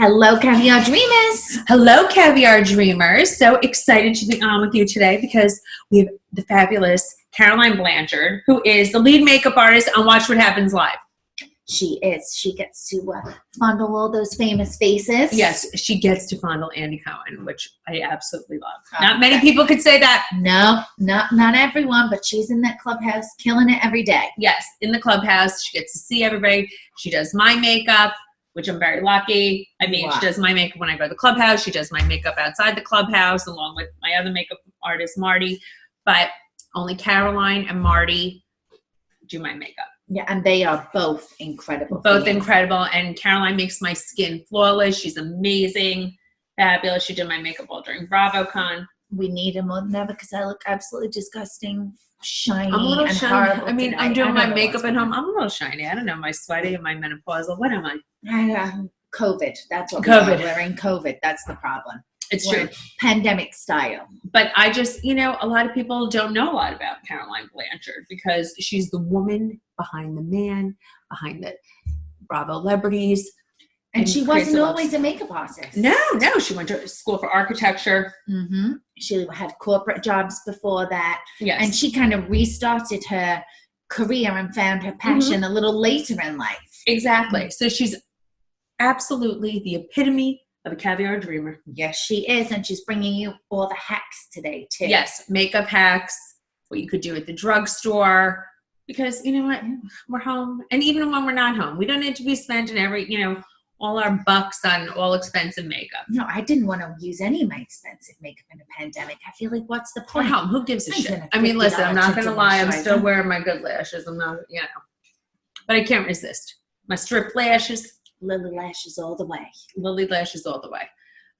Hello, Caviar Dreamers. Hello, Caviar Dreamers. So excited to be on with you today because we have the fabulous Caroline Blanchard, who is the lead makeup artist on Watch What Happens Live. She is. She gets to fondle all those famous faces. Yes, she gets to fondle Andy Cohen, which I absolutely love. Not many people could say that. No, not everyone, but she's in that Clubhouse killing it every day. Yes, in the Clubhouse. She gets to see everybody. She does my makeup, which I'm very lucky. I mean, She does my makeup when I go to the Clubhouse. She does my makeup outside the Clubhouse along with my other makeup artist, Marty. But only Caroline and Marty do my makeup. Yeah, and they are both incredible. Both incredible. And Caroline makes my skin flawless. She's amazing, fabulous. She did my makeup all during BravoCon. We need her more than ever because I look absolutely disgusting, shiny, I'm a little and shiny. horrible. I mean, tonight. I'm doing my makeup at home. I'm a little shiny. I don't know. Am I sweaty? Am I menopausal? What am I? COVID. That's what COVID. We're in COVID. That's the problem. It's true. Pandemic style. But I just, a lot of people don't know a lot about Caroline Blanchard because she's the woman behind the man, behind the Bravo celebrities. And she wasn't always a makeup artist. No. She went to school for architecture. Mm-hmm. She had corporate jobs before that. Yes. And she kind of restarted her career and found her passion a little later in life. Exactly. Mm-hmm. So she's absolutely the epitome of a caviar dreamer. Yes, she is. And she's bringing you all the hacks today, too. Yes, makeup hacks, what you could do at the drugstore. Because, you know what, we're home. And even when we're not home, we don't need to be spending all our bucks on all expensive makeup. No, I didn't want to use any of my expensive makeup in a pandemic. I feel like, what's the point? We're home. Who gives a shit? I mean, listen, I'm not going to lie. I'm still wearing my good lashes. I'm not, But I can't resist. My strip lashes. Lily lashes all the way. Lily lashes all the way.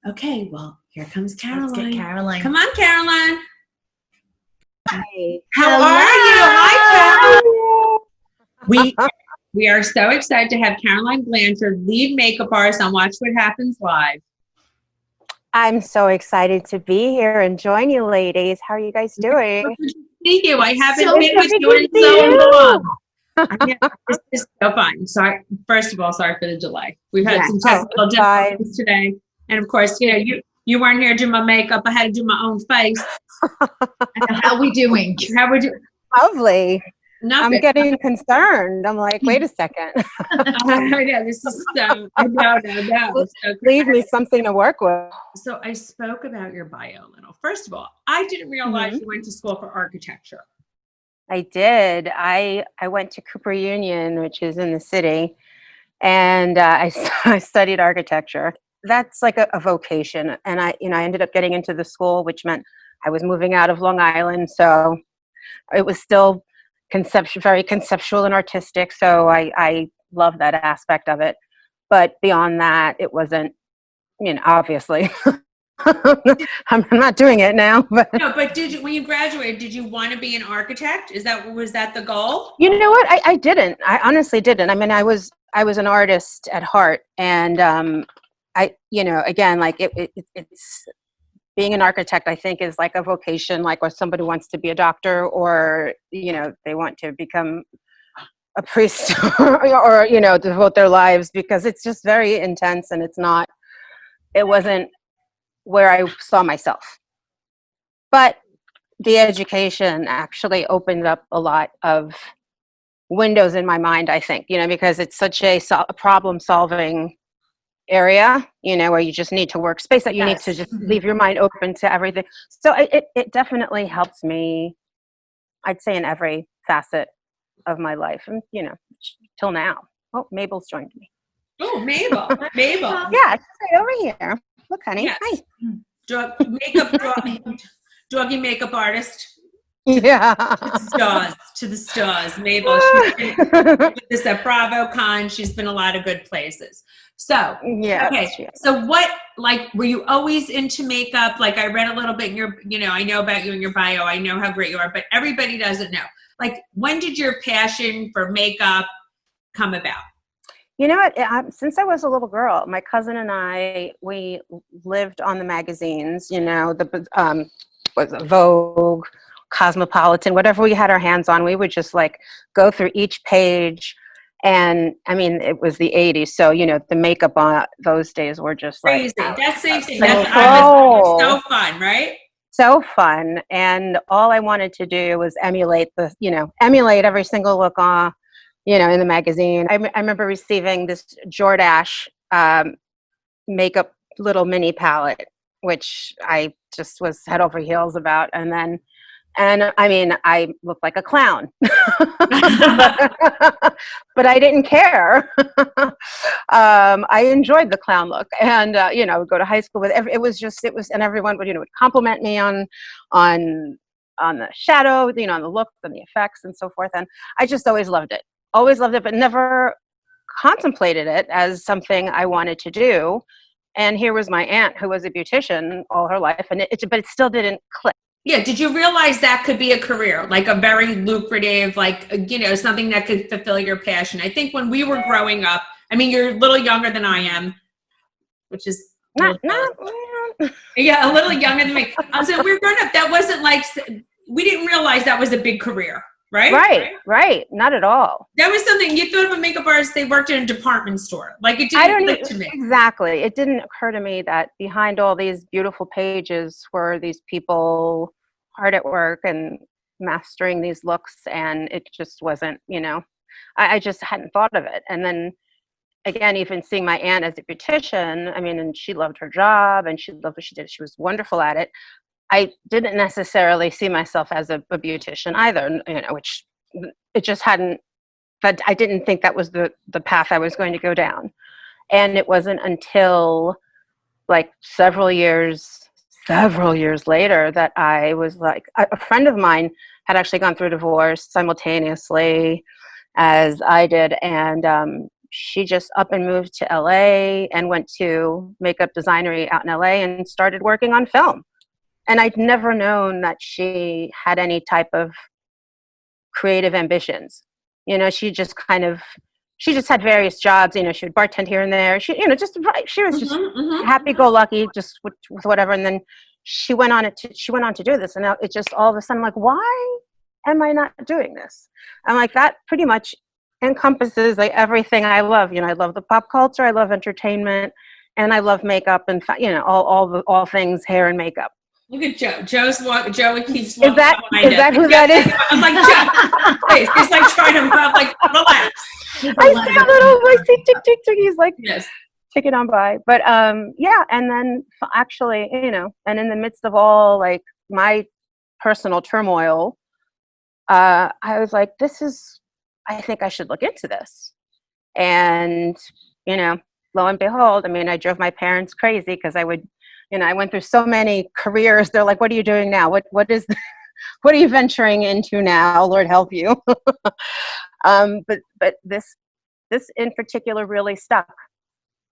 Okay, well, here comes Caroline. Let's get Caroline. Come on, Caroline. Hi. How are you? Hi, Caroline. We are so excited to have Caroline Blanchard, lead makeup artist on Watch What Happens Live. I'm so excited to be here and join you ladies. How are you guys doing? See you. I haven't been with you in so long. This is so fun. Sorry. First of all, sorry for the delay. We've had some technical difficulties today. And of course, you weren't here doing my makeup. I had to do my own face. How we doing? How we doing? Lovely. Nothing. I'm getting concerned. I'm like, wait a second. I know. This is so, no. So leave me something to work with. So I spoke about your bio a little. First of all, I didn't realize you went to school for architecture. I did. I went to Cooper Union, which is in the city, and I studied architecture. That's like a vocation, and I ended up getting into the school, which meant I was moving out of Long Island, so it was still very conceptual and artistic. So I love that aspect of it, but beyond that, it wasn't. Obviously. I'm not doing it now, but no. But when you graduated, did you want to be an architect? Was that the goal? You know what? I didn't. I honestly didn't. I mean, I was an artist at heart, and again, like it's being an architect. I think is like a vocation, like where somebody wants to be a doctor, or they want to become a priest, or devote their lives, because it's just very intense, and it wasn't where I saw myself. But the education actually opened up a lot of windows in my mind, I think, because it's such a problem-solving area, where you just need to work space, that you need to just leave your mind open to everything. So it definitely helps me, I'd say, in every facet of my life, and, till now. Oh, Mabel's joined me. Oh, Mabel. Yeah, she's right over here. Look, honey. Yes. Hi. Doggy makeup artist. Yeah. To the stars. Mabel. She's been this at BravoCon. She's been a lot of good places. So, yeah. Okay. So what, were you always into makeup? Like, I read a little bit in your, I know about you in your bio. I know how great you are, but everybody doesn't know. Like, when did your passion for makeup come about? You know what? Since I was a little girl, my cousin and I, we lived on the magazines, was it Vogue, Cosmopolitan, whatever we had our hands on. We would just go through each page And I mean, it was the 80s. So, you know, the makeup on those days were just Crazy. like, That's same thing. so That's cool. so fun, right? So fun. And all I wanted to do was emulate every single look on, you know, in the magazine. I remember receiving this Jordache makeup little mini palette, which I just was head over heels about. And I mean, I looked like a clown, but I didn't care. I enjoyed the clown look, and you know, I would go to high school with and everyone would, you know, would compliment me on the shadow, you know, on the look and the effects and so forth. And I just always loved it, but never contemplated it as something I wanted to do. And here was my aunt, who was a beautician all her life, but it still didn't click. Yeah. Did you realize that could be a career, like a very lucrative, like, you know, something that could fulfill your passion? I think when we were growing up, I mean, you're a little younger than I am, which is Yeah, a little younger than me. So we were growing up. That wasn't like, we didn't realize that was a big career, right? Right. Not at all. That was something you thought of a makeup artist. They worked in a department store. Like it didn't click to me. Exactly. It didn't occur to me that behind all these beautiful pages were these people hard at work and mastering these looks, and it just wasn't, you know, I just hadn't thought of it. And then again, even seeing my aunt as a beautician, I mean, and she loved her job and she loved what she did. She was wonderful at it. I didn't necessarily see myself as a beautician either, you know, which it just hadn't, but I didn't think that was the path I was going to go down. And it wasn't until like several years later that I was like, a friend of mine had actually gone through a divorce simultaneously as I did. And she just up and moved to LA and went to Make-up Designory out in LA and started working on film. And I'd never known that she had any type of creative ambitions. You know, she just had various jobs. You know, she would bartend here and there. She was just happy-go-lucky, just with whatever. And then she went on to do this. And now it just all of a sudden, like, why am I not doing this? I'm like, that pretty much encompasses like everything I love. You know, I love the pop culture. I love entertainment, and I love makeup and, you know, all things hair and makeup. Look at Joe. Joe keeps walking. Is that who that is? I'm like, Joe, please. He's like trying to, I'm like, relax. I see tick, tick, tick. He's like, yes, ticking on by. But yeah, and then actually, you know, and in the midst of all like my personal turmoil, I was like, I think I should look into this. And, you know, lo and behold, I mean, I drove my parents crazy because I went through so many careers. They're like, what are you doing now? What are you venturing into now? Lord help you. But this in particular really stuck.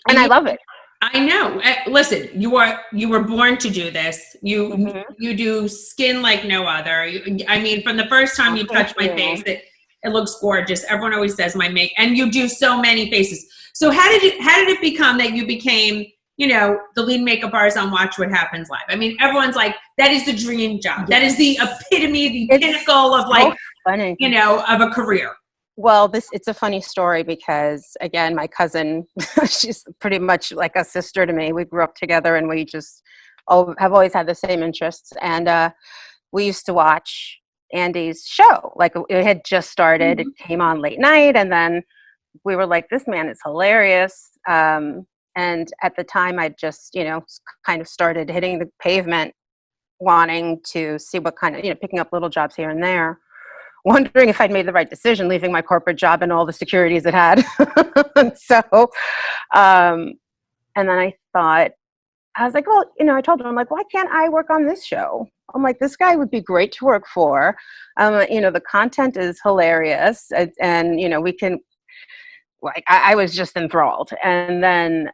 And I love it. I know. Listen, you were born to do this. You do skin like no other. I mean, from the first time you touch my face, it looks gorgeous. Everyone always says my make, and you do so many faces. So how did it become that you became, you know, the lead makeup artist on Watch What Happens Live? I mean, everyone's like, that is the dream job. Yes. That is the epitome, the pinnacle of like, funny. You know, of a career. Well, it's a funny story because, again, my cousin, she's pretty much like a sister to me. We grew up together and we just have always had the same interests. And we used to watch Andy's show. Like, it had just started. Mm-hmm. It came on late night. And then we were like, this man is hilarious. And at the time, I just, you know, kind of started hitting the pavement, wanting to see what kind of, you know, picking up little jobs here and there, wondering if I'd made the right decision, leaving my corporate job and all the securities it had. So, and then I was like, well, you know, I told him, I'm like, why can't I work on this show? I'm like, this guy would be great to work for. You know, the content is hilarious. And you know, we can, like, I was just enthralled. And then,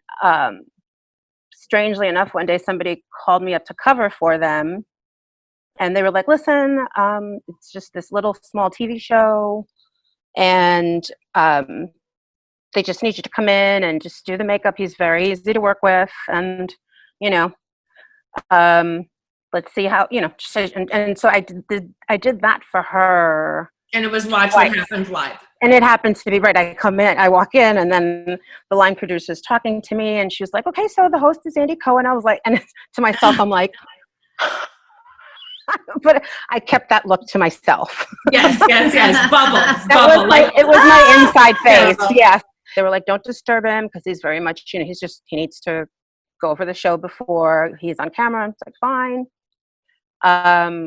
strangely enough, one day somebody called me up to cover for them. And they were like, listen, it's just this little small TV show. And they just need you to come in and just do the makeup. He's very easy to work with. And, you know, let's see how, you know, and so I did that for her. And it was Watch What Happens Live. And it happens to be right. I walk in, and then the line producer is talking to me, and she was like, okay, so the host is Andy Cohen. I was like, and to myself, I'm like, but I kept that look to myself. Yes. Bubbles. It was my inside face. Yes. They were like, don't disturb him because he's very much, he needs to go over the show before he's on camera. I was like, fine.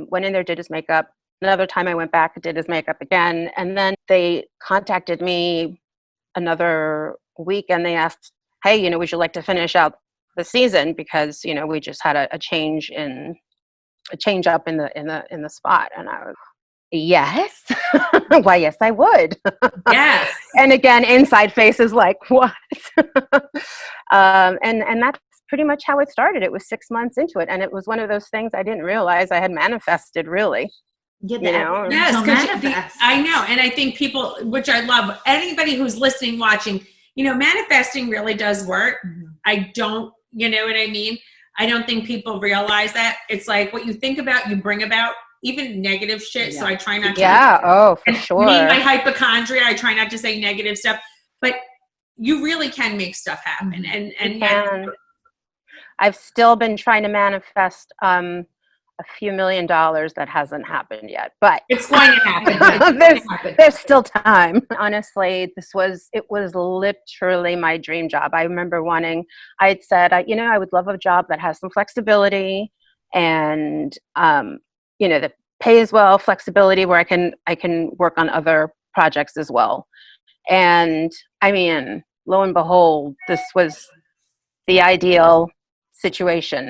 Went in there, did his makeup. Another time I went back, did his makeup again. And then they contacted me another week and they asked, hey, would you like to finish out the season? Because, we just had a change up in the spot. And I was, yes. Why, yes, I would. Yes. And again, inside face is like, what? And that's pretty much how it started. It was 6 months into it. And it was one of those things I didn't realize I had manifested, really. Yes, I know. And I think people, which I love, anybody who's listening, watching, manifesting really does work. Mm-hmm. I don't, you know what I mean? I don't think people realize that. It's like what you think about, you bring about, even negative shit. Yeah. So I try not to. Yeah, for sure. Me, my hypochondria, I try not to say negative stuff, but you really can make stuff happen. And I've still been trying to manifest a few $1 million that hasn't happened yet, but it's going to happen. There's still time. Honestly, it was literally my dream job. I remember I had said, I would love a job that has some flexibility and, that pays well, flexibility where I can work on other projects as well. And I mean, lo and behold, this was the ideal situation.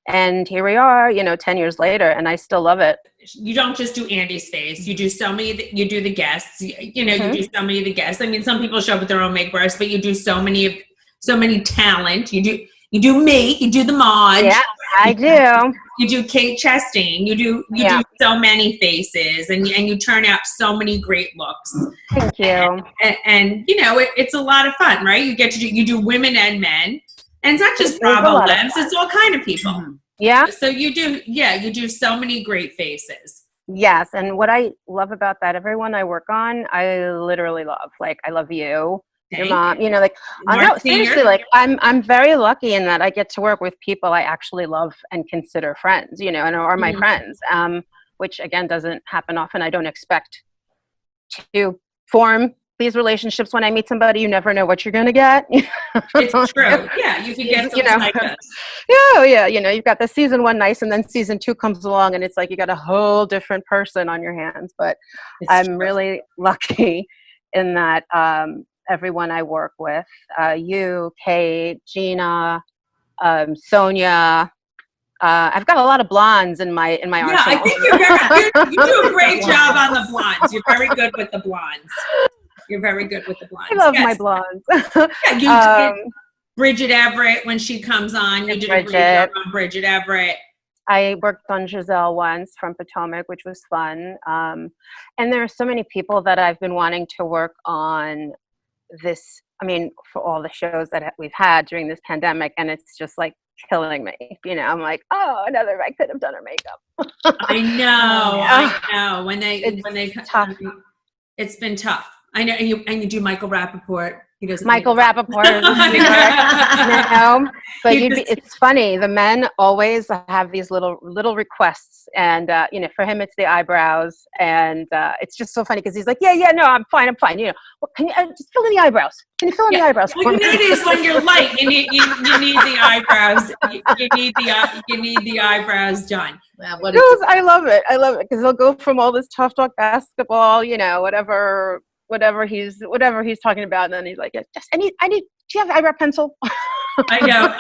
And here we are, 10 years later, and I still love it. You don't just do Andy's face. You do so many, you do the guests, you do so many of the guests. I mean, some people show up with their own make-ups, but you do so many talent. You do me, you do the Maj. Yeah, I do. You do Kate Chastain. You do so many faces, and you turn out so many great looks. Thank you. And it's a lot of fun, right? You do women and men. And it's not just Bravo Lebs, it's all kind of people. Mm-hmm. Yeah. So you do so many great faces. Yes. And what I love about that, everyone I work on, I literally love. Like, I love you, your mom, seriously, like I'm very lucky in that I get to work with people I actually love and consider friends, and are my friends, which again, doesn't happen often. I don't expect to form these relationships. When I meet somebody, you never know what you're going to get. It's true. Yeah, you can get something like this. Yeah. You've got the season 1 nice, and then season 2 comes along, and it's like you got a whole different person on your hands. But I'm really lucky in that everyone I work with, you, Kate, Gina, Sonia. I've got a lot of blondes in my arsenal. Yeah, I think you do a great job on the blondes. You're very good with the blondes. I love my blondes. Yeah, you did Bridget Everett when she comes on. You did a great job on Bridget Everett. I worked on Giselle once from Potomac, which was fun. And there are so many people that I've been wanting to work on this. I mean, for all the shows that we've had during this pandemic, and it's just like killing me. I'm like, oh, I could have done her makeup. I know. When they tough. It's been tough. I know, and you do Michael Rappaport. He does Michael Rappaport. But it's funny. The men always have these little requests, and for him it's the eyebrows, and it's just so funny because he's like, no, I'm fine. Well, can you just fill in the eyebrows? Can you fill in the eyebrows? Well, it is when you're light. You need the eyebrows. You need the eyebrows done. Well, I love it because he'll go from all this tough talk basketball, whatever he's talking about, and then he's like, I need. Do you have eyebrow pencil? I know.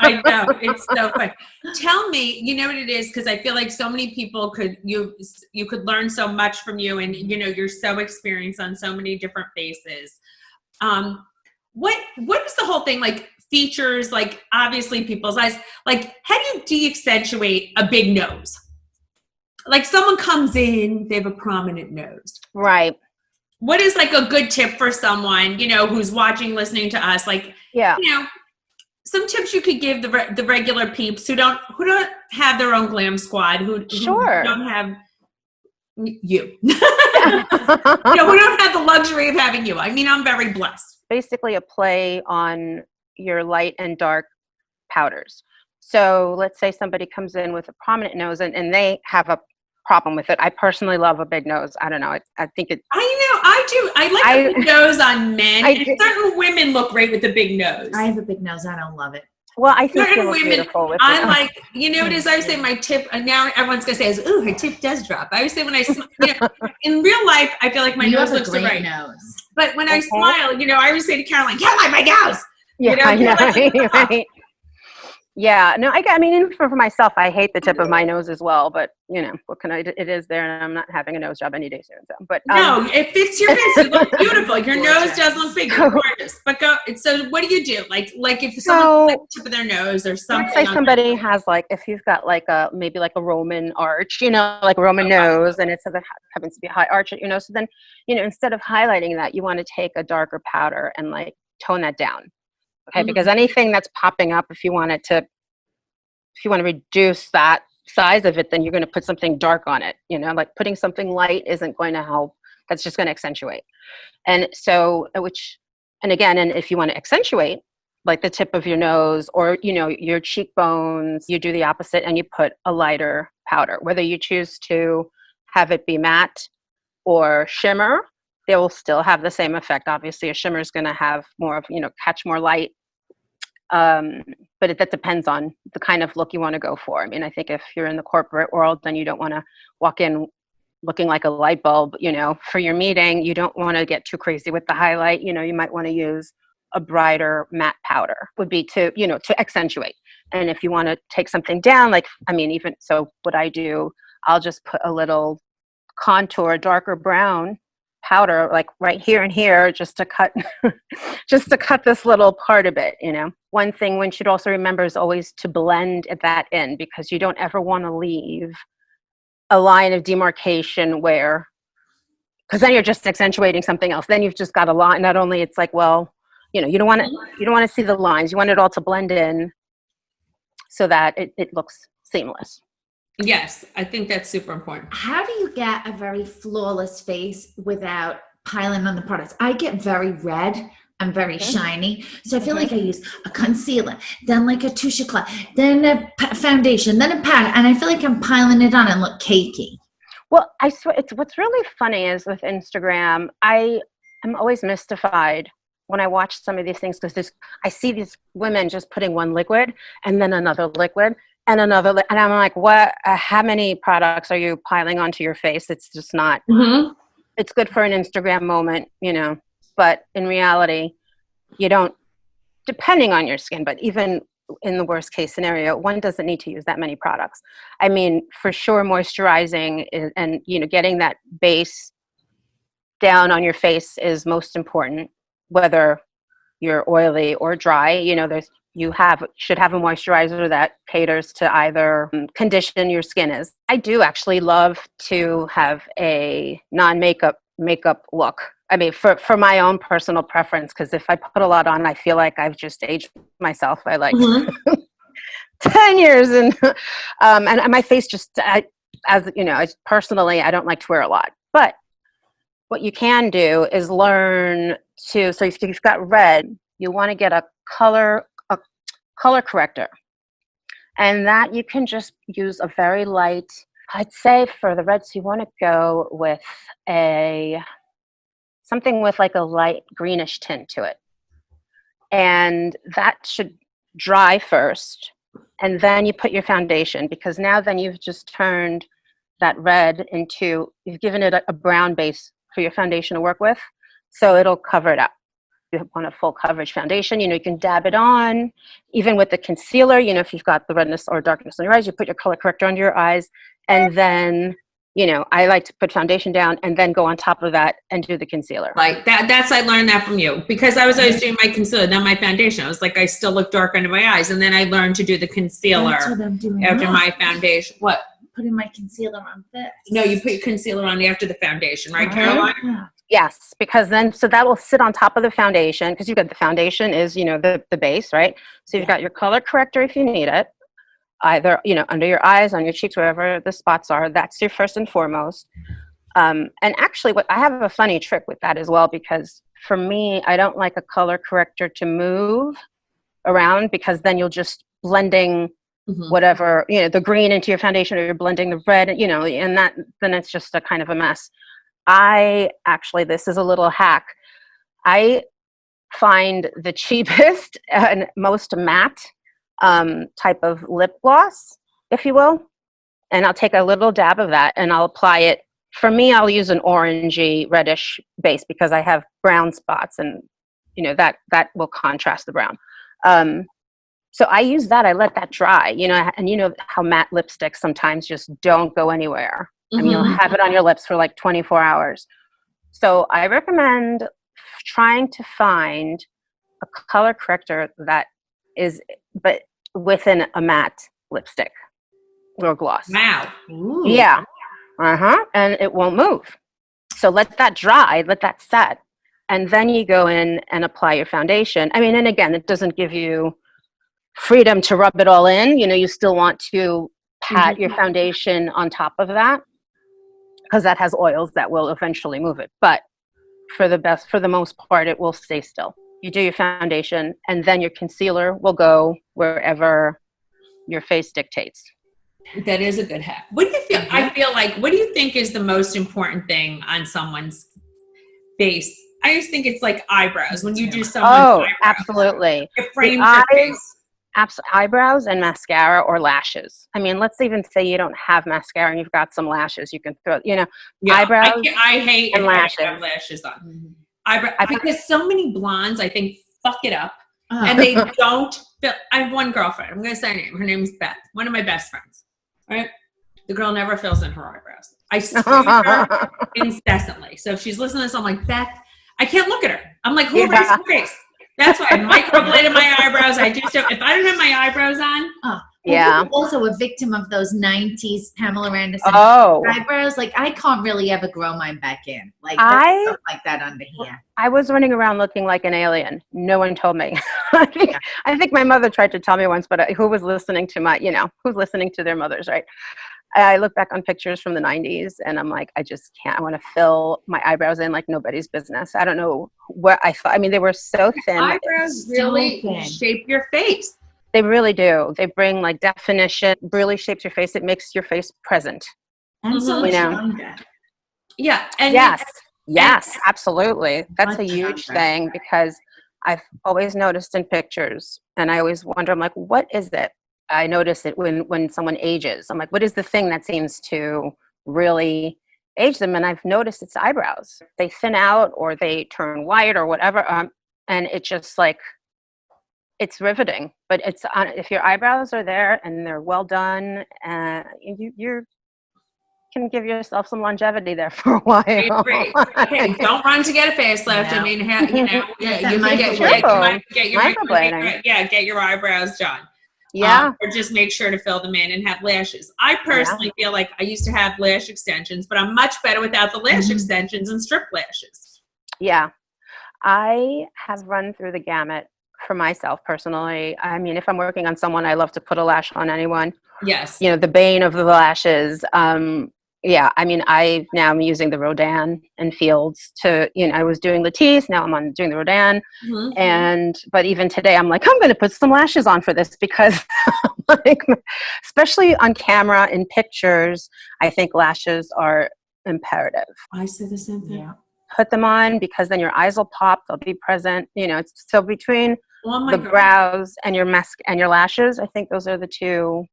It's so fun. Tell me, you know what it is, because I feel like so many people could learn so much from you, and you're so experienced on so many different faces. What is the whole thing like? Features, like obviously people's eyes. Like, how do you de-accentuate a big nose? Like someone comes in, they have a prominent nose, right? What is like a good tip for someone, who's watching, listening to us? Like, some tips you could give the regular peeps who don't have their own glam squad, who don't have, You. We don't have the luxury of having you. I mean, I'm very blessed. Basically a play on your light and dark powders. So let's say somebody comes in with a prominent nose and they have a problem with it. I personally love a big nose. I don't know. I think it. I do. I like a big nose on men. And certain women look great with a big nose. I have a big nose. I don't love it. Well, I think certain women, beautiful with I like, you know what it is? I always say my tip, and now everyone's going to say is, ooh, her tip does drop. I always say when I, in real life, I feel like my nose looks great right. nose. But when I smile, I always say to Caroline, Caroline, my nose. Yeah, I know, right? Yeah, no, I mean, even for myself, I hate the tip of my nose as well, but what can I do? It is there, and I'm not having a nose job any day soon. So, but no, it fits your face. You look beautiful. Your nose does look big. You're gorgeous. But so what do you do? Like if someone like the tip of their nose or something. Let's say somebody has if you've got maybe like a Roman arch, like a Roman nose, and it happens to be a high arch, so then instead of highlighting that, you want to take a darker powder and tone that down. Okay, because anything that's popping up, if you want to reduce that size of it, then you're going to put something dark on it. Like putting something light isn't going to help. That's just going to accentuate. And so, and if you want to accentuate, like the tip of your nose or your cheekbones, you do the opposite and you put a lighter powder. Whether you choose to have it be matte or shimmer, they will still have the same effect. Obviously, a shimmer is going to have more of, catch more light. But that depends on the kind of look you want to go for. I mean, I think if you're in the corporate world, then you don't want to walk in looking like a light bulb, for your meeting. You don't want to get too crazy with the highlight. You might want to use a brighter matte powder would be to accentuate. And if you want to take something down, even so what I do, I'll just put a little contour, darker brown powder right here and here just to cut this little part of it. One thing one should also remember is always to blend that in, because you don't ever want to leave a line of demarcation because then you're just accentuating something else. Then you've just got a line. Not only it's you don't want to see the lines. You want it all to blend in so that it looks seamless. Yes, I think that's super important. How do you get a very flawless face without piling on the products? I get very red. I'm very shiny. So I feel like I use a concealer, then a touche éclat, then a foundation, then a powder. And I feel like I'm piling it on and look cakey. Well, I swear, what's really funny is with Instagram, I am always mystified when I watch some of these things, because I see these women just putting one liquid and then another liquid. And another, and I'm like, what? How many products are you piling onto your face? It's just not. Mm-hmm. It's good for an Instagram moment, but in reality, you don't. Depending on your skin, but even in the worst case scenario, one doesn't need to use that many products. I mean, for sure, moisturizing and getting that base down on your face is most important, whether you're oily or dry. You should have a moisturizer that caters to either condition your skin is. I do actually love to have a non-makeup look. I mean, for my own personal preference, because if I put a lot on, I feel like I've just aged myself by 10 years. And my face just, personally, I don't like to wear a lot. But what you can do is learn so if you've got red, you want to get a color corrector, and that you can just use a very light. I'd say for the reds, you want to go with something with a light greenish tint to it, and that should dry first, and then you put your foundation, because then you've just turned that red you've given it a brown base for your foundation to work with, so it'll cover it up. You want a full coverage foundation, you can dab it on, even with the concealer, if you've got the redness or darkness on your eyes, you put your color corrector under your eyes, and then, I like to put foundation down and then go on top of that and do the concealer. Like that, I learned that from you, because I was always doing my concealer, not my foundation. I was I still look dark under my eyes, and then I learned to do the concealer after my foundation. What? Putting my concealer on first. No, you put your concealer on after the foundation, right, Caroline? Yeah. Yes, because then, so that will sit on top of the foundation, because you've got the foundation is, the base, right? So you've got your color corrector if you need it. either, under your eyes, on your cheeks, wherever the spots are. That's your first and foremost. And actually, I have a funny trick with that as well, because for me, I don't like a color corrector to move around, because then you'll just blending whatever, the green into your foundation, or you're blending the red, and then it's just a kind of a mess. This is a little hack. I find the cheapest and most matte type of lip gloss, if you will, and I'll take a little dab of that and I'll apply it. For me, I'll use an orangey reddish base because I have brown spots, and that will contrast the brown. So I use that. I let that dry, and how matte lipsticks sometimes just don't go anywhere. I mean, you'll have it on your lips for like 24 hours. So I recommend trying to find a color corrector that is, but within a matte lipstick or gloss. Wow. Ooh. Yeah. And it won't move. So let that dry, let that set. And then you go in and apply your foundation. I mean, and again, it doesn't give you freedom to rub it all in. You still want to pat your foundation on top of that, because that has oils that will eventually move it. But for the most part, it will stay still. You do your foundation, and then your concealer will go wherever your face dictates. That is a good hack. What do you feel? I feel like, what do you think is the most important thing on someone's face? I just think it's like eyebrows. When you do someone's eyebrows, absolutely. It frames your face. Eyebrows and mascara or lashes. I mean, let's even say you don't have mascara and you've got some lashes. You can throw, eyebrows. I hate and lashes. I have lashes on. Because so many blondes, I think, fuck it up. And they don't feel. I have one girlfriend. I'm going to say her name. Her name is Beth. One of my best friends. Right? The girl never fills in her eyebrows. I scream her incessantly. So if she's listening to this, I'm like, Beth, I can't look at her. I'm like, who raised her face? That's why I microbladed my eyebrows. I do stuff. If I don't have my eyebrows on. I'm also a victim of those 90s Pamela Anderson eyebrows. Like, I can't really ever grow mine back in. Like, stuff like that under here. I was running around looking like an alien. No one told me. I think my mother tried to tell me once, but who was listening to who's listening to their mothers, right? I look back on pictures from the 90s and I'm like, I just can't. I want to fill my eyebrows in like nobody's business. I don't know what I thought. I mean, they were so thin. Eyebrows really shape your face. They really do. They bring like definition, really shapes your face. It makes your face present. And so much younger. Yeah. And yes, absolutely. That's a huge thing, because I've always noticed in pictures, and I always wonder, I'm like, what is it? I notice it when someone ages. I'm like, what is the thing that seems to really age them? And I've noticed it's eyebrows. They thin out or they turn white or whatever. And it's just like, it's riveting. But it's if your eyebrows are there and they're well done, you can give yourself some longevity there for a while. Okay, don't run to get a facelift. I mean, you can get your eyebrows done. Yeah. Or just make sure to fill them in and have lashes. I personally feel like I used to have lash extensions, but I'm much better without the lash extensions and strip lashes. Yeah. I have run through the gamut for myself personally. I mean, if I'm working on someone, I love to put a lash on anyone. Yes. The bane of the lashes. I mean, now I'm using the Rodin and Fields to, I was doing Latisse, now I'm doing the Rodin. But even today I'm like, I'm going to put some lashes on for this, because especially on camera in pictures, I think lashes are imperative. I say the same thing. Yeah. Put them on, because then your eyes will pop, they'll be present. So between the brows and your mask and your lashes, I think those are the two.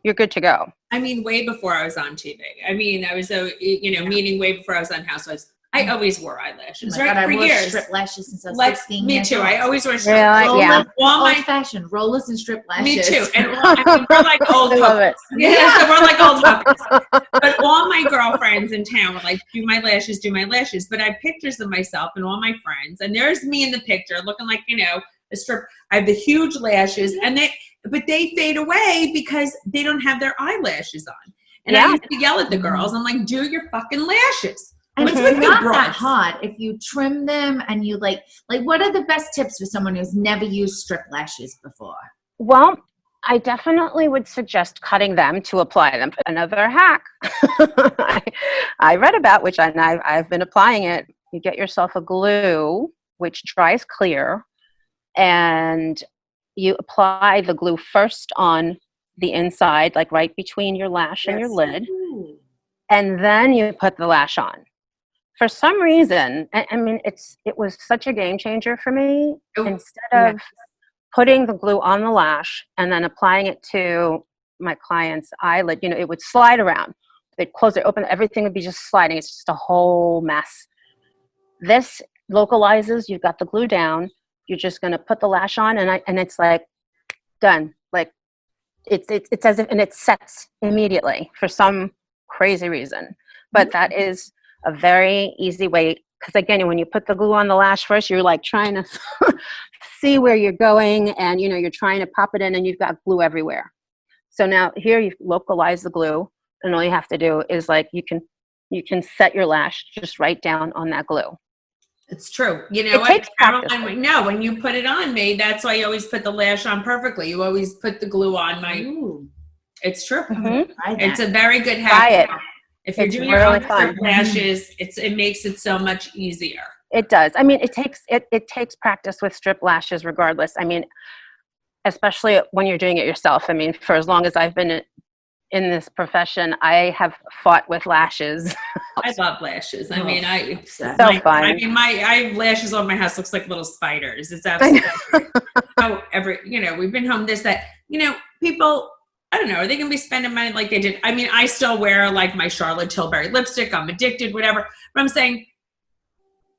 You're good to go. I mean, way before I was on TV. I mean, I was, meaning way before I was on Housewives. I always wore eyelashes, right? For years. Strip lashes since I was 16 Me years too. old. I always wear strip lashes. Old-fashioned rollers and strip lashes. Me too. And we're like old couples. Yeah, so we're like old couples. But all my girlfriends in town were like, do my lashes. But I have pictures of myself and all my friends. And there's me in the picture looking like, a strip. I have the huge lashes, but they fade away because they don't have their eyelashes on. And I used to yell at the girls. I'm like, do your fucking lashes. And it's not that hard if you trim them and you like what are the best tips for someone who's never used strip lashes before? Well, I definitely would suggest cutting them to apply them. Another hack I read about, which I've been applying it. You get yourself a glue, which dries clear, and you apply the glue first on the inside, like right between your lash and your lid, and then you put the lash on. For some reason, I mean, it was such a game changer for me. Instead of putting the glue on the lash and then applying it to my client's eyelid, it would slide around. They'd close it open, everything would be just sliding. It's just a whole mess. This localizes, you've got the glue down, you're just going to put the lash on, and it's like done. Like it's as if, and it sets immediately for some crazy reason. But that is a very easy way, because again, when you put the glue on the lash first, you're like trying to see where you're going, and you're trying to pop it in, and you've got glue everywhere. So now here you've localized the glue, and all you have to do is like you can set your lash just right down on that glue. It's true. It takes practice. No, when you put it on me, that's why you always put the lash on perfectly. You always put the glue on my. Ooh. It's true. Mm-hmm. It's a very good hack. Try it. If you're doing your own strip lashes, it makes it so much easier. It does. I mean, it takes practice with strip lashes regardless. I mean, especially when you're doing it yourself. I mean, for as long as I've been in this profession, I have fought with lashes. I love lashes. I mean, so fun. I mean, I have lashes on my house. Looks like little spiders. It's absolutely we've been home this, that, people, I don't know, are they going to be spending money like they did? I mean, I still wear like my Charlotte Tilbury lipstick. I'm addicted, whatever. But I'm saying,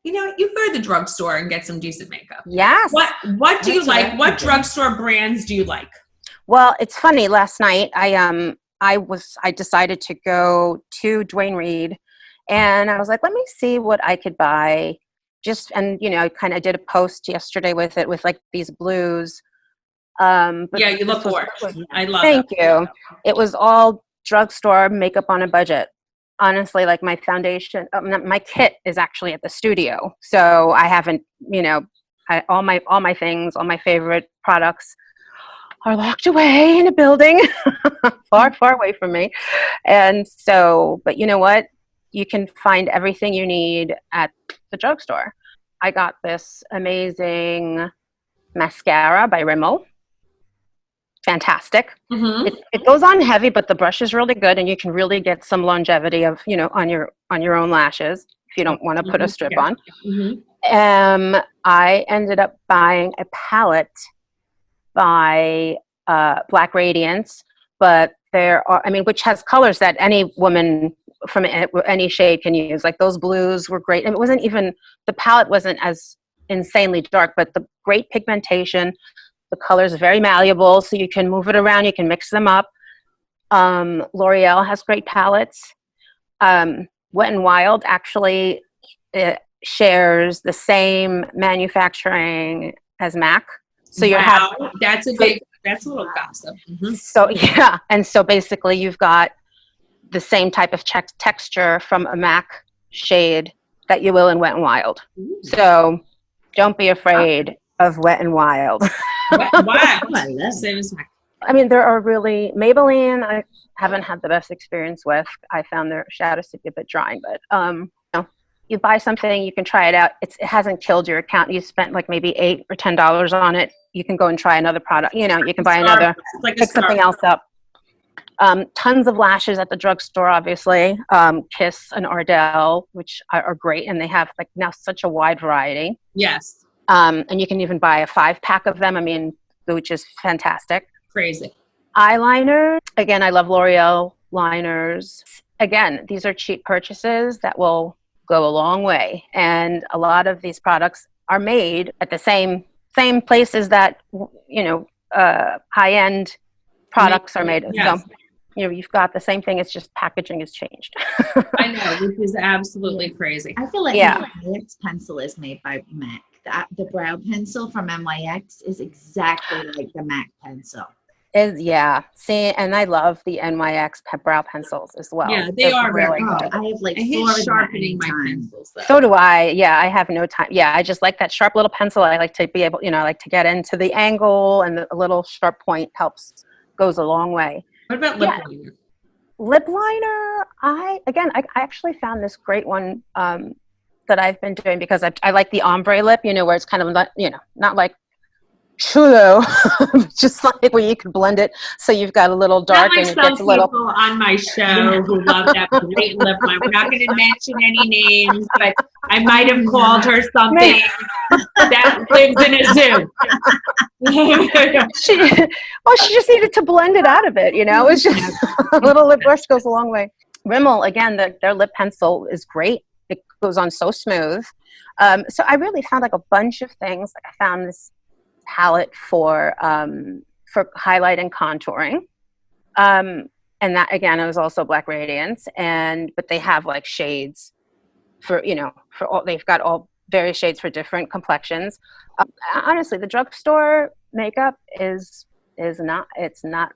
you go to the drugstore and get some decent makeup. Yes. What do you like? What drugstore brands do you like? Well, it's funny. Last night, I decided to go to Duane Reade, and I was like, let me see what I could buy. I kind of did a post yesterday with like these blues. But you look gorgeous. I love it. Thank you. It was all drugstore makeup on a budget. Honestly, like my foundation, my kit is actually at the studio, so I haven't, all my things, all my favorite products are locked away in a building far away from me. And so, but you know what? You can find everything you need at the drugstore. I got this amazing mascara by Rimmel. Fantastic. Mm-hmm. It goes on heavy, but the brush is really good, and you can really get some longevity of, on your own lashes if you don't want to put a strip on. Mm-hmm. I ended up buying a palette by Black Radiance, but which has colors that any woman from any shade can use. Like those blues were great. And it wasn't even, the palette wasn't as insanely dark, but the great pigmentation. The colors are very malleable, so you can move it around. You can mix them up. L'Oreal has great palettes. Wet n Wild actually shares the same manufacturing as MAC. So that's a little gossip. Mm-hmm. So and so basically you've got the same type of texture from a MAC shade that you will in Wet n Wild. Ooh. So don't be afraid of Wet n Wild. Why? I mean, there are really, Maybelline, I haven't had the best experience with. I found their shadows to be a bit drying, but you buy something, you can try it out. It hasn't killed your account. You spent like maybe $8 or $10 on it. You can go and try another product. You can buy another, pick something else up. Tons of lashes at the drugstore, obviously. Kiss and Ardell, which are great, and they have like now such a wide variety. Yes. And you can even buy a 5-pack of them. I mean, which is fantastic. Crazy. Eyeliner. Again, I love L'Oreal liners. Again, these are cheap purchases that will go a long way. And a lot of these products are made at the same places that, high-end products are made. Yes. So, you've got the same thing. It's just packaging has changed. I know, which is absolutely crazy. I feel like NYX pencil is made by MAC. The brow pencil from NYX is exactly like the MAC pencil. See, and I love the NYX brow pencils as well. Yeah, they are really good. I have like I hate sharpening my pencils though. So do I. Yeah, I have no time. Yeah, I just like that sharp little pencil. I like to be able, I like to get into the angle, and the little sharp point helps goes a long way. What about lip liner? Lip liner, I actually found this great one that I've been doing because I like the ombre lip, where it's kind of not, not like chulo, just like where you can blend it so you've got a little dark and it gets a little. People on my show who love that great lip line. We're not going to mention any names, but I might have called her something that lives in a zoo. She just needed to blend it out of it, It's just a little lip brush goes a long way. Rimmel, again, their lip pencil is great. It goes on so smooth. So I really found like a bunch of things. Like I found this palette for highlight and contouring, and that again, it was also Black Radiance, but they have like shades for all. They've got all various shades for different complexions. Honestly, the drugstore makeup is not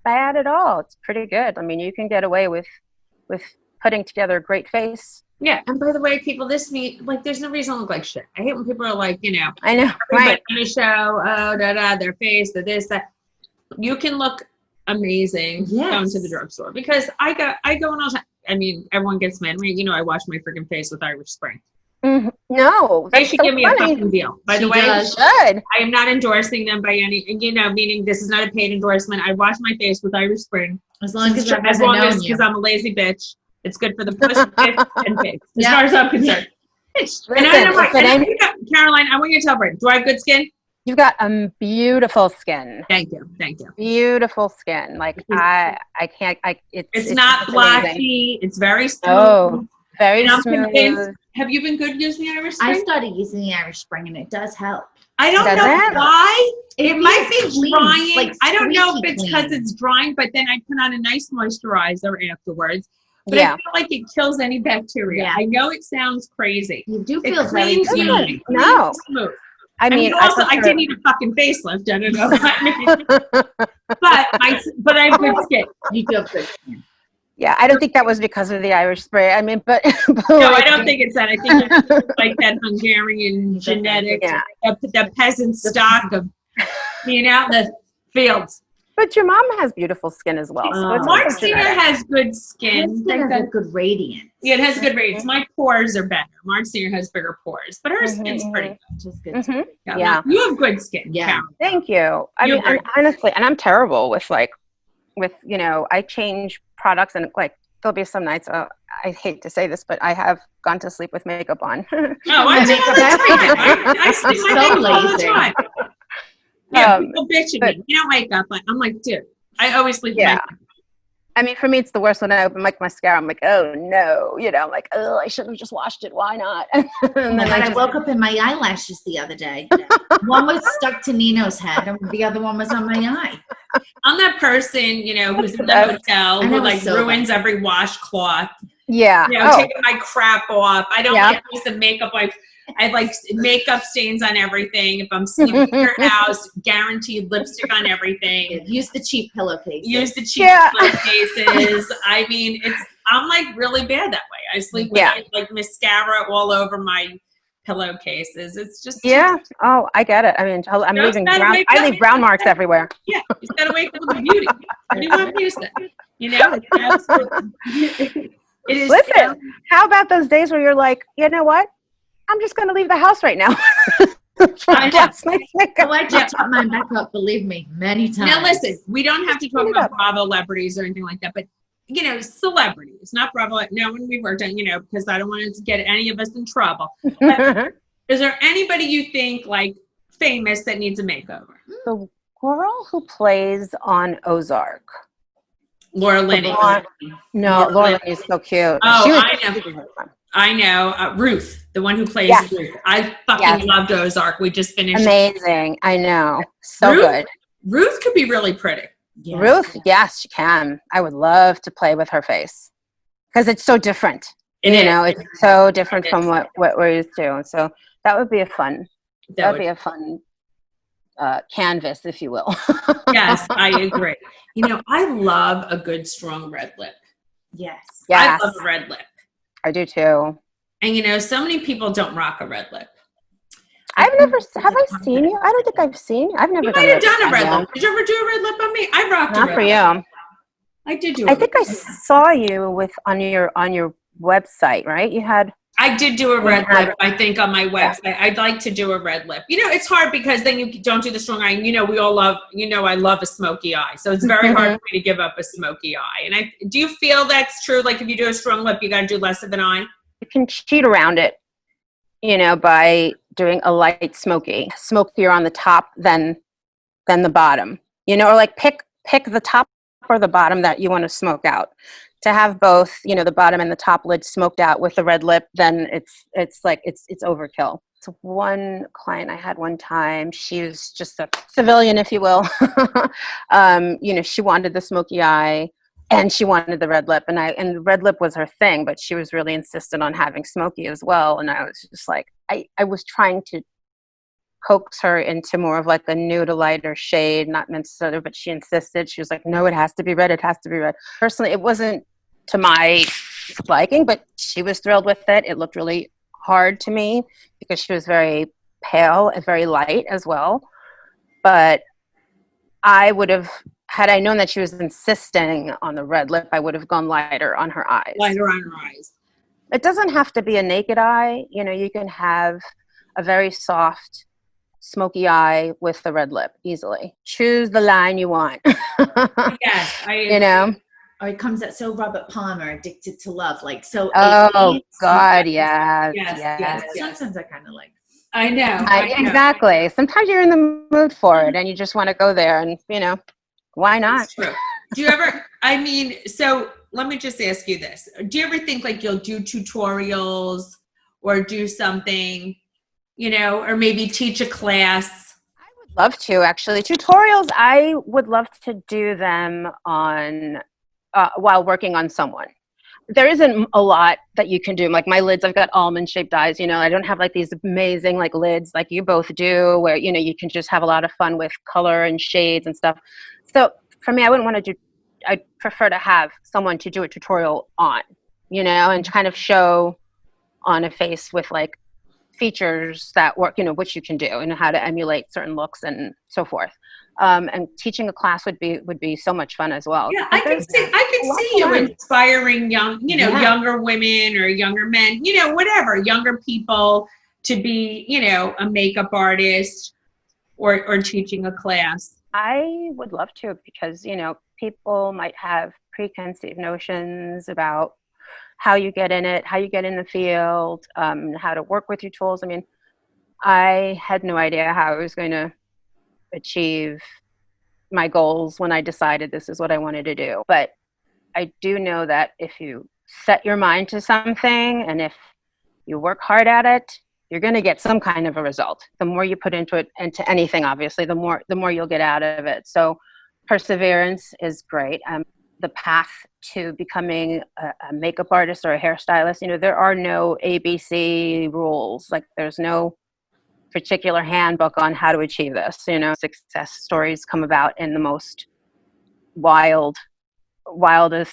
bad at all. It's pretty good. I mean, you can get away with putting together a great face. Yeah, and by the way, people, there's no reason to look like shit. I hate when people are like, I know, right? On a show, their face, this, that. You can look amazing going to the drugstore because I go and all. I mean, everyone gets mad. I wash my freaking face with Irish Spring. Mm-hmm. No, they should give me a fucking deal. By the way, should. I am not endorsing them by any, meaning this is not a paid endorsement. I wash my face with Irish Spring as long as because I'm a lazy bitch. It's good for the pussy and face, as far as I'm concerned. Caroline, I want you to tell Brent, do I have good skin? You've got beautiful skin. Thank you. Beautiful skin. Like it's not blotchy. It's very smooth. Oh, very smooth. Have you been good using the Irish Spring? I started using the Irish Spring and it does help. I don't know why. It might be clean, drying. like I don't know if it's clean. because it's drying, but then I put on a nice moisturizer afterwards. But I feel like it kills any bacteria. Yeah. I know it sounds crazy. You do feel very smooth. No. Smooth. I mean, also, I did need a fucking facelift. I don't know. but I have good skin. You do have good skin. Yeah, I don't think that was because of the Irish Spray. I mean, but no, I don't think it's that. I think it's like that Hungarian genetics, the peasant stock of being out in the fields. But your mom has beautiful skin as well. So Martina has good skin. Her skin has a good radiance. Yeah, it has good radiance. My pores are better. Martina has bigger pores, but her skin's pretty good. Just good. Mm-hmm. Yeah. You have good skin. Yeah. Karen. Thank you. I mean, honestly, and I'm terrible with I change products and like there'll be some nights. I hate to say this, but I have gone to sleep with makeup on. Oh, I do all the time. I sleep with makeup all the time. Yeah, people bitch at me. You don't wake up. I'm like, dude, I always sleep with makeup. I mean, for me, it's the worst when I open my mascara. I'm like, oh no, I'm like, oh, I should have just washed it. Why not? And then I woke up in my eyelashes the other day. One was stuck to Nino's head, and the other one was on my eye. I'm that person, who's in the hotel who like ruins every washcloth. Yeah. Taking my crap off. I don't like use the makeup wipe. I have like makeup stains on everything. If I'm sleeping in your house, guaranteed lipstick on everything. Use the cheap pillowcases. Pillowcases. I mean, I'm like really bad that way. I sleep with like mascara all over my pillowcases. It's just Oh, I get it. I mean, I'm leaving brown. I leave brown marks everywhere. Yeah, you just gotta wait for the beauty. What do you want to use that? It is. Listen, how about those days where you're like, you know what? I'm just going to leave the house right now. I just took mine back up, believe me, many times. Now listen, we don't have to talk about Bravo celebrities or anything like that, but celebrities, not Bravo. Now when we worked on, because I don't want to get any of us in trouble. But is there anybody you think like famous that needs a makeover? The girl who plays on Ozark. Laura Linney. Laura Linney is so cute. Oh, I know. Ruth, the one who plays Ruth. I fucking loved Ozark. We just finished. Amazing. I know. So good. Ruth could be really pretty. Yeah. Ruth, yes, she can. I would love to play with her face because it's so different. It's so different from what we're used to. So that would be a fun. That would be a fun canvas, if you will. Yes, I agree. I love a good strong red lip. Yes. I love a red lip. I do too. And so many people don't rock a red lip. I've never, have I seen you? I don't think I've seen you. I've never You done might have done a red lip. lip. Did you ever do a red lip on me? I rocked a Not red for lip. you. I did do I it. think I saw you with on your website, right? You had. I did do a red lip, I think, on my website. Yeah. I'd like to do a red lip. You know, it's hard because then you don't do the strong eye. You know, we all love, I love a smoky eye. So it's very hard for me to give up a smoky eye. And do you feel that's true? Like if you do a strong lip, you got to do less of an eye? You can cheat around it, by doing a light smokier on the top than the bottom, or like pick the top or the bottom that you want to smoke out. To have both, the bottom and the top lid smoked out with the red lip, then it's overkill. So one client I had one time, she was just a civilian, if you will. She wanted the smoky eye and she wanted the red lip, and the red lip was her thing, but she was really insistent on having smoky as well. And I was just like, I was trying to coax her into more of like a nude, a lighter shade, not necessarily, but she insisted. She was like, no, it has to be red. It has to be red. Personally, it wasn't to my liking, but she was thrilled with it. It looked really hard to me because she was very pale and very light as well. But I would have, had I known that she was insisting on the red lip, I would have gone lighter on her eyes. Lighter on her eyes. It doesn't have to be a naked eye. You can have a very soft, smoky eye with the red lip easily. Choose the line you want. Yes, Or it comes out so Robert Palmer, Addicted to Love, like so. Oh God, yes. Sometimes I kind of like. I know. Exactly. Sometimes you're in the mood for it, and you just want to go there, and why not? That's true. Do you ever? So let me just ask you this: do you ever think like you'll do tutorials or do something? Or maybe teach a class? I would love to, actually. Tutorials, I would love to do them on while working on someone. There isn't a lot that you can do. Like my lids, I've got almond-shaped eyes. I don't have like these amazing like lids like you both do, where you can just have a lot of fun with color and shades and stuff. So for me, I wouldn't want to do. I'd prefer to have someone to do a tutorial on, and kind of show on a face with like features that work, what you can do and how to emulate certain looks and so forth. And teaching a class would be so much fun as well. Yeah, I could see you inspiring younger women or younger men, whatever, younger people to be, a makeup artist or teaching a class. I would love to, because, people might have preconceived notions about how you get in it, how you get in the field, how to work with your tools. I mean, I had no idea how I was going to achieve my goals when I decided this is what I wanted to do. But I do know that if you set your mind to something and if you work hard at it, you're going to get some kind of a result. The more you put into it, into anything, obviously, the more you'll get out of it. So perseverance is great. The path to becoming a makeup artist or a hairstylist, there are no ABC rules. Like there's no particular handbook on how to achieve this. Success stories come about in the most wildest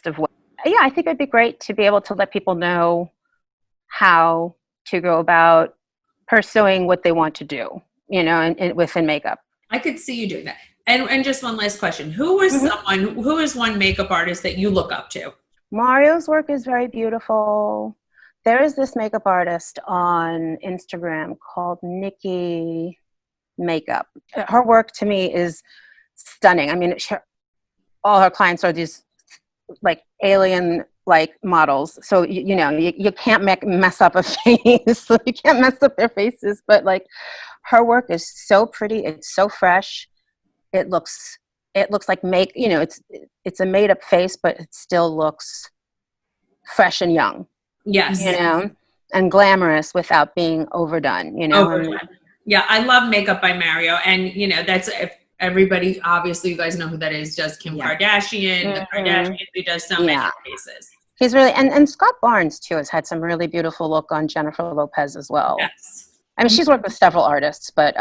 of ways. Yeah, I think it'd be great to be able to let people know how to go about pursuing what they want to do, and within makeup. I could see you doing that. And just one last question. Who is one makeup artist that you look up to? Mario's work is very beautiful. There is this makeup artist on Instagram called Nikki Makeup. Her work to me is stunning. I mean, all her clients are these like alien like models. So, you can't mess up a face. You can't mess up their faces, but like her work is so pretty. It's so fresh. It looks like it's a made up face, but it still looks fresh and young. Yes. And glamorous without being overdone, Overdone. Yeah, I love Makeup by Mario. And, that's if everybody, obviously you guys know who that is, does Kim Kardashian, the Kardashians, he does so many faces. He's really, and Scott Barnes too has had some really beautiful look on Jennifer Lopez as well. Yes. I mean, she's worked with several artists, but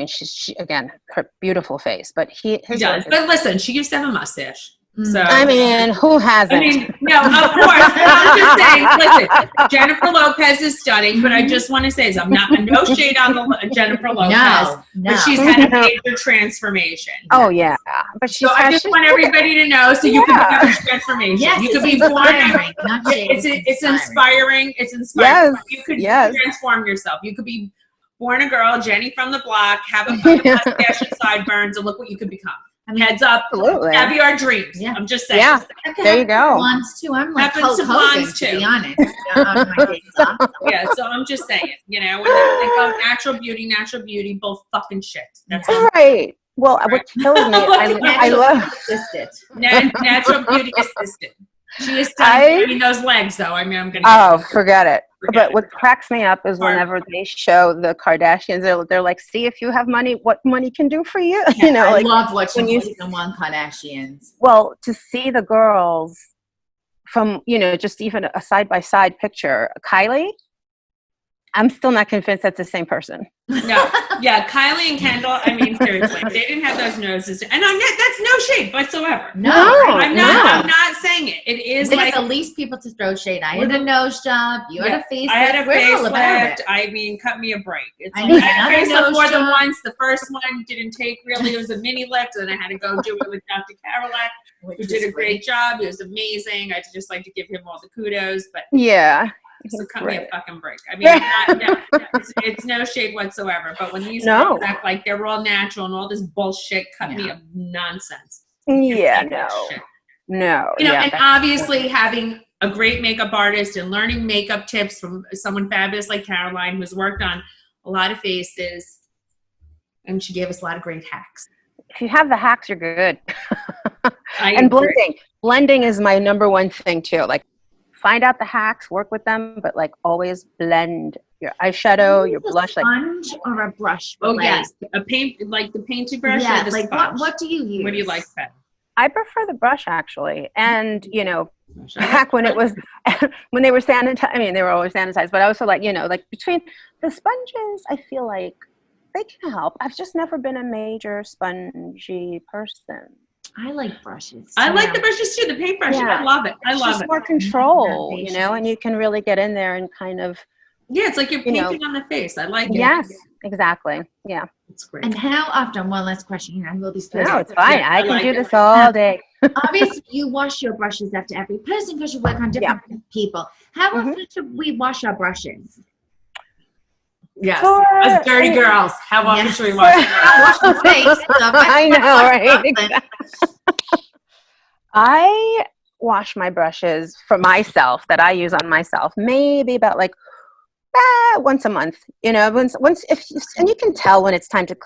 she again, her beautiful face. But he does. But listen, she used to have a mustache. So I mean, who hasn't? No, of course. I'm just saying. Listen, Jennifer Lopez is stunning, but I just want to say, no shade on the Jennifer Lopez, No. but she's had a major transformation. Oh yeah, but she's. So I just want everybody to know, so you can have a transformation. Yes, you could be born. It's inspiring. It's inspiring. Yes, You could transform yourself. You could be born a girl, Jenny from the block, have a mustache and sideburns, and look what you could become. Heads up, absolutely. Caviar dreams. Yeah. I'm just saying. Yeah, there you go. Blondes too. I'm like Hulk Hogan, to be honest. My days off. Yeah, so I'm just saying. You know, when they go natural beauty, both fucking shit. That's right. Well, what kills me, I love natural beauty assistant. She is stunning. Those legs, though. I mean, I'm gonna. Oh, forget it. But what cracks me up is whenever they show the Kardashians, they're like, "See if you have money, what money can do for you." You know, I love watching season 1 Kardashians. Well, to see the girls from, just even a side by side picture, Kylie, I'm still not convinced that's the same person. No, yeah, Kylie and Kendall. I mean, seriously, they didn't have those noses, and that's no shade whatsoever. No, I'm not saying it. It is like the least people to throw shade. I had a nose job. You had a facelift. I had a facelift. I mean, cut me a break. It's I had a facelift more than once. The first one didn't take really. It was a mini lift, and then I had to go do it with Dr. Carolak, who did a great job. It was amazing. I'd just like to give him all the kudos, but yeah. So cut me a fucking break. I mean, it's no shade whatsoever. But when these girls act like they're all natural and all this bullshit, cut me a nonsense. Yeah, no. And obviously having a great makeup artist and learning makeup tips from someone fabulous like Caroline, who's worked on a lot of faces, and she gave us a lot of great hacks. If you have the hacks, you're good. And blending is my number one thing too. Like, find out the hacks, work with them, but like always blend your eyeshadow, your blush. Like sponge or a brush? Yes, a paint, like the painting brush. Yeah, or the like sponge? What do you use? What do you like better? I prefer the brush actually, and back when it was when they were sanitized. I mean, they were always sanitized, but I also like between the sponges, I feel like they can help. I've just never been a major spongy person. I like brushes. I like the brushes too. The paintbrush. Yeah. I love it. I love it. More control, and you can really get in there and kind of. Yeah, it's like you're painting on the face. I like it. Yes, exactly. Yeah, it's great. And how often? One last question. I will these. No, it's fine. I can do this all day. Obviously, you wash your brushes after every person because you work on different people. How often should we wash our brushes? Yes, as dirty girls. How often should we wash our face? I know, right? Exactly. I wash my brushes for myself that I use on myself maybe about like once a month. Once and you can tell when it's time to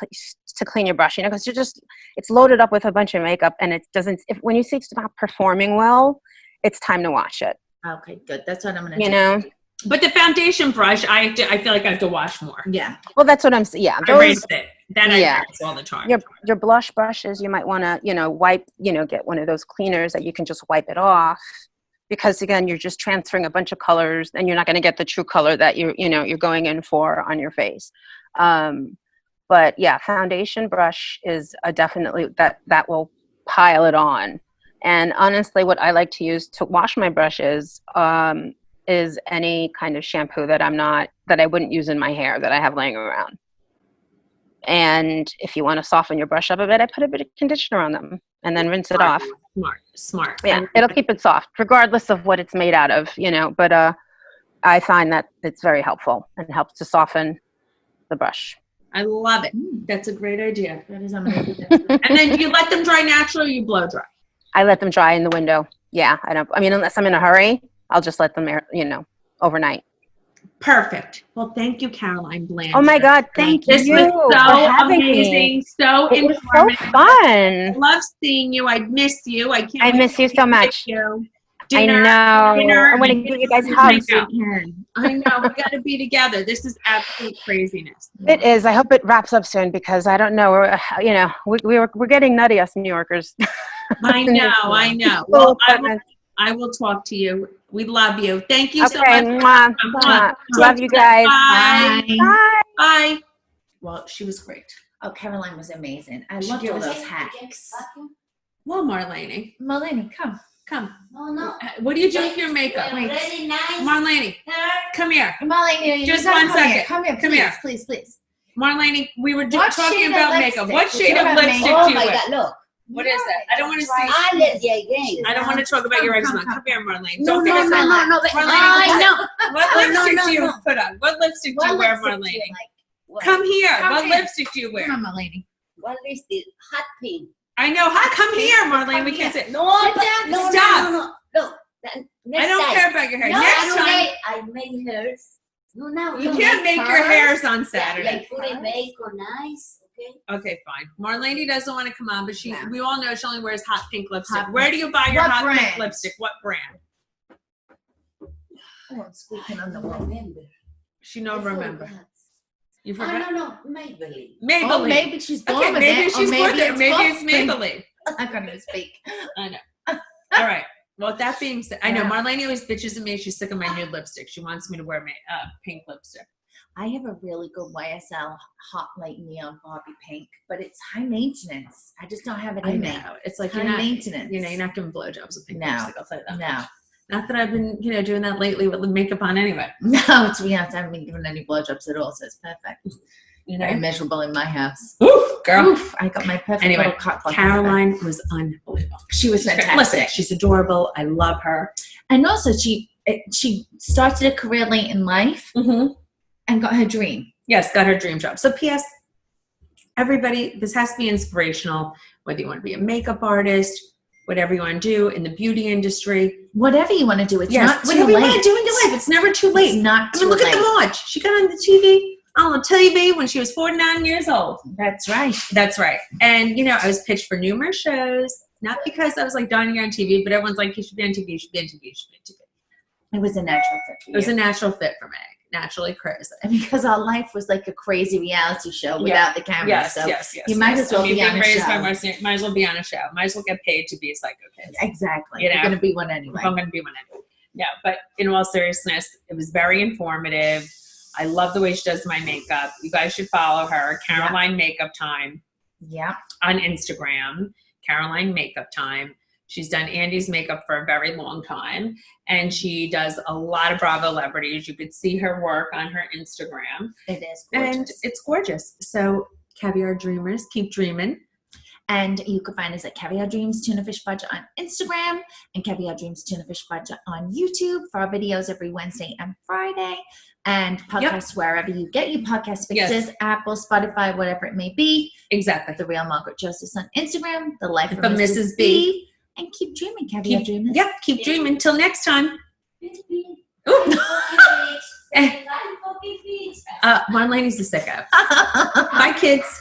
clean your brush. Because it's loaded up with a bunch of makeup, and it doesn't. When you see it's not performing well, it's time to wash it. Okay, good. That's what I'm gonna do. But the foundation brush, I feel like I have to wash more. Yeah. Well, that's what I'm saying. Yeah. I rinse it. Then I rinse all the time. Your blush brushes, you might want to, wipe, get one of those cleaners that you can just wipe it off. Because again, you're just transferring a bunch of colors, and you're not going to get the true color that you're going in for on your face. But yeah, foundation brush is definitely that will pile it on. And honestly, what I like to use to wash my brushes is any kind of shampoo that I wouldn't use in my hair that I have laying around. And if you want to soften your brush up a bit, I put a bit of conditioner on them and then rinse it off. Smart. Yeah, it'll keep it soft, regardless of what it's made out of, But I find that it's very helpful and helps to soften the brush. I love it. That's a great idea. That is amazing. And then do you let them dry naturally, or you blow dry? I let them dry in the window. Yeah, unless I'm in a hurry, I'll just let them, overnight. Perfect. Well, thank you, Caroline Blanchard. Oh my God, thank you. This was so amazing, so informative. It was so fun. I love seeing you. I miss you. I miss you so much. Dinner, I know. I'm going to give you guys hugs. I know. We got to be together. This is absolute craziness. It is. I hope it wraps up soon because I don't know. We're getting nutty, us New Yorkers. I know. Well, I will talk to you. We love you. Thank you so much. Love you guys. Bye. Bye. Well, she was great. Oh, Caroline was amazing. I loved all those hacks. Well, Marlene, come. No. what do you do with your makeup? Really nice. Marlene, come here. Marlene, Just you gotta one second. Come here, Come please, here. please. Marlene, we were What talking shade of about makeup. lipstick? What shade of You're lipstick Oh do you my wear? God, look. What is that? I don't want to see. Allergy again. I don't want to talk about your eczema. Come here, Marlene. Don't give us that. No. Marlene, I know. what lipstick do you no. put on? What lipstick do you wear, Marlene? Come here. Come What here. lipstick do you wear? Come on, Marlene. What is this? Hot pink. I know. Come here, Marlene. We can't say. No, Sit down. no, Stop. no. Look, I don't care about your hair. No, Next time, I made hers. No. you can't make your hairs on Saturday. Like put it make or nice, okay? Okay, fine. Marlene doesn't want to come on, but No. we all know she only wears hot pink lipstick. Hot Where do you buy your What hot pink brand? lipstick? What brand? Oh, I'm squeaking on the wall. Remember. She don't remember. You forgot? No, Maybelline. Maybelline. Oh, maybe she's born Okay, with maybe it. she's or born there. Maybe both. it's Maybelline. I can't even speak. I know. All right. Well, that being said, I know Yeah. Marlene always bitches at me. She's sick of my nude lipstick. She wants me to wear pink lipstick. I have a really good YSL hot light neon Barbie pink, but it's high maintenance. I just don't have it in me. It's like High you're not, maintenance. you're not giving blowjobs with pink No. lipstick. I'll tell you that. No. Not that I've been, doing that lately with the makeup on anyway. No, to be honest, I haven't been given any blowjobs at all, so it's perfect. Very miserable in my house. Oof, girl. Oof, I got my perfect Anyway, little cock block. Caroline was unbelievable. She was Listen, fantastic. she's adorable. I love her. And also, she started a career late in life Mm-hmm. and got her dream. Yes, got her dream job. So P.S. Everybody, this has to be inspirational, whether you want to be a makeup artist, whatever you want to do in the beauty industry. Whatever you want to do, it's not too whatever late. you want to do in your life. It's never too late. It's not I too mean, look late. at the March. She got on the TV, on TV when she was 49 years old. That's right. That's right. And, I was pitched for numerous shows, not because I was like dying on TV, but everyone's like, you should be on TV, you should be on TV, you should be on TV. It was a natural fit for you. It was a natural fit for me. Naturally crazy. And because our life was like a crazy reality show without the camera. Yes, so yes. you might as well be on a raised show. by mercy, might as well be on a show. Might as well get paid to be a psycho kid. Exactly. You know? You're going to be one anyway. If I'm going to be one anyway. No, but in all seriousness, it was very informative. I love the way she does my makeup. You guys should follow her, Caroline Makeup Time, Yeah. on Instagram. Caroline Makeup Time. She's done Andy's makeup for a very long time, and she does a lot of Bravo celebrities. You could see her work on her Instagram, It is gorgeous. and it's gorgeous. So, Caviar Dreamers, keep dreaming. And you can find us at Caviar Dreams Tuna Fish Budget on Instagram and Caviar Dreams Tuna Fish Budget on YouTube for our videos every Wednesday and Friday, and podcasts wherever you get your podcast fixes, Apple, Spotify, whatever it may be. Exactly. The Real Margaret Joseph on Instagram, The Life of From Mrs. Mrs. B. And keep dreaming, Caviar Dreamers. Yep, keep dreaming. Till next time. Ooh. Marlene's the sicko. Bye, kids.